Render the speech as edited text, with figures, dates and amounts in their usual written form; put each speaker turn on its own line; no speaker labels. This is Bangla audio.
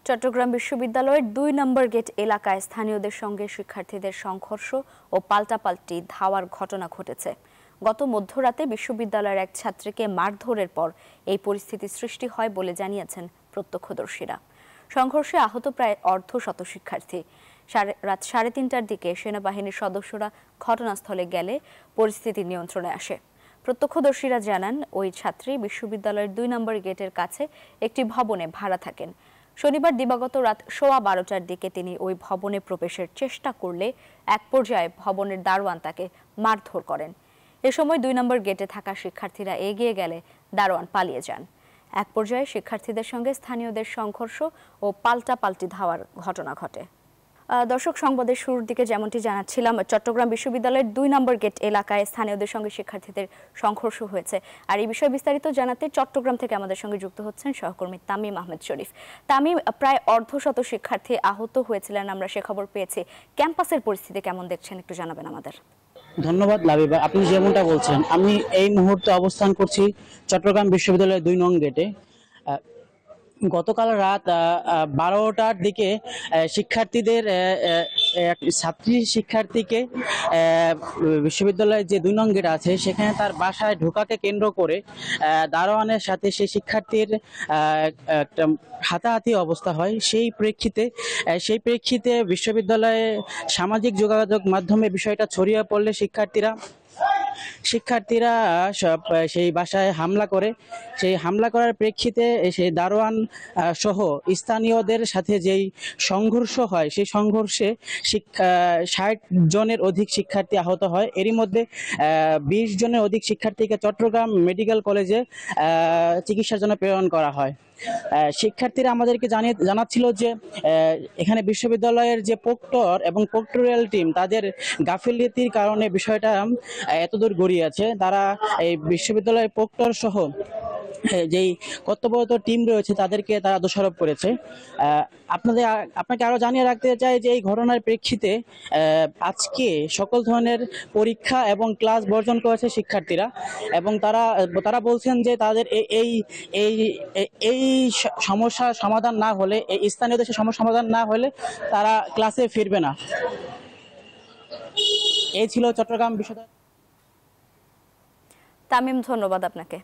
চট্টগ্রাম বিশ্ববিদ্যালয়ের ২ নম্বর গেট এলাকায় স্থানীয়দের সঙ্গে শিক্ষার্থীদের সংঘর্ষ ও পাল্টাপাল্টি ধাওয়ার ঘটনা ঘটেছে। গত মধ্যরাতে বিশ্ববিদ্যালয়ের এক ছাত্রীকে মারধরের পর এই পরিস্থিতি সৃষ্টি হয় বলে জানিয়েছেন প্রত্যক্ষদর্শীরা। সংঘর্ষে আহত প্রায় অর্ধশত শিক্ষার্থী। রাত ৩:৩০টার দিকে সেনাবাহিনীর সদস্যরা ঘটনাস্থলে গেলে পরিস্থিতি নিয়ন্ত্রণে আসে। প্রত্যক্ষদর্শীরা জানান, ওই ছাত্রী বিশ্ববিদ্যালয়ের ২ নম্বর গেটের কাছে একটি ভবনে ভাড়া থাকেন। শনিবার দিবাগত রাত ১:১২টার দিকে তিনি ওই ভবনে প্রবেশের চেষ্টা করলে এক পর্যায়ে ভবনের দারোয়ান তাকে মারধর করেন। এ সময় ২ নম্বর গেটে থাকা শিক্ষার্থীরা এগিয়ে গেলে দারোয়ান পালিয়ে যান। এক পর্যায়ে শিক্ষার্থীদের সঙ্গে স্থানীয়দের সংঘর্ষ ও পাল্টাপাল্টি ধাওয়ার ঘটনা ঘটে। দর্শক, সংবাদের শুরুর দিকে যেমনটি জানাচ্ছিলাম, চট্টগ্রাম বিশ্ববিদ্যালয়ের ২ নম্বর গেট এলাকায় স্থানীয়দের সঙ্গে শিক্ষার্থীদের সংঘর্ষ হয়েছে। আর এই বিষয়ে বিস্তারিত জানাতে চট্টগ্রাম থেকে আমাদের সঙ্গে যুক্ত হচ্ছেন সহকর্মী তামিম আহমেদ শরীফ। তামিম, প্রায় অর্ধশত শিক্ষার্থী আহত হয়েছিলেন, আমরা সে খবর পেয়েছি। ক্যাম্পাসের পরিস্থিতি কেমন দেখছেন, একটু জানাবেন আমাদের।
ধন্যবাদ লাবিবা, আপনি যেমনটা বলছেন, আমি এই মুহূর্তে অবস্থান করছি চট্টগ্রাম বিশ্ববিদ্যালয়ের ২ নং গেটে। গতকাল রাত ১২টার দিকে শিক্ষার্থীদের ছাত্রী শিক্ষার্থীকে বিশ্ববিদ্যালয়ের যে ২ নং গেট আছে সেখানে তার বাসায় ঢোকাকে কেন্দ্র করে দারোয়ানের সাথে সেই শিক্ষার্থীর একটা হাতাহাতি অবস্থা হয়। সেই প্রেক্ষিতে বিশ্ববিদ্যালয়ে সামাজিক যোগাযোগ মাধ্যমে বিষয়টা ছড়িয়ে পড়লে শিক্ষার্থীরা সেই বাসায় হামলা করে। সেই হামলা করার প্রেক্ষিতে সেই দারোয়ান সহ স্থানীয়দের সাথে যেই সংঘর্ষ হয়, সেই সংঘর্ষে ৬০ জনের অধিক শিক্ষার্থী আহত হয়। এরই মধ্যে ২০ জনের অধিক শিক্ষার্থীকে চট্টগ্রাম মেডিকেল কলেজে চিকিৎসার জন্য প্রেরণ করা হয়। শিক্ষার্থীরা আমাদেরকে জানাচ্ছিল যে এখানে বিশ্ববিদ্যালয়ের যে প্রক্টর এবং প্রক্টোরিয়াল টিম, তাদের গাফিলতির কারণে বিষয়টা এতদূর গড়িয়েছে। তারা এই বিশ্ববিদ্যালয়ের প্রক্টর সহ যেই কর্তব্যরত টিম রয়েছে তাদেরকে তারা দোষারোপ করেছে। আপনাকে আরো জানিয়ে রাখতে চাই যে এই ঘটনার প্রেক্ষিতে আজকে সকল ধরনের পরীক্ষা এবং ক্লাস বর্জন করেছে শিক্ষার্থীরা, এবং তারা বলছেন যে তাদের এই সমস্যার সমাধান না হলে, এই স্থানীয় দেশের সমস্যার সমাধান না হলে তারা ক্লাসে ফিরবে না। এই ছিল চট্টগ্রাম বিশ্ববিদ্যালয়।
তামিম, ধন্যবাদ আপনাকে।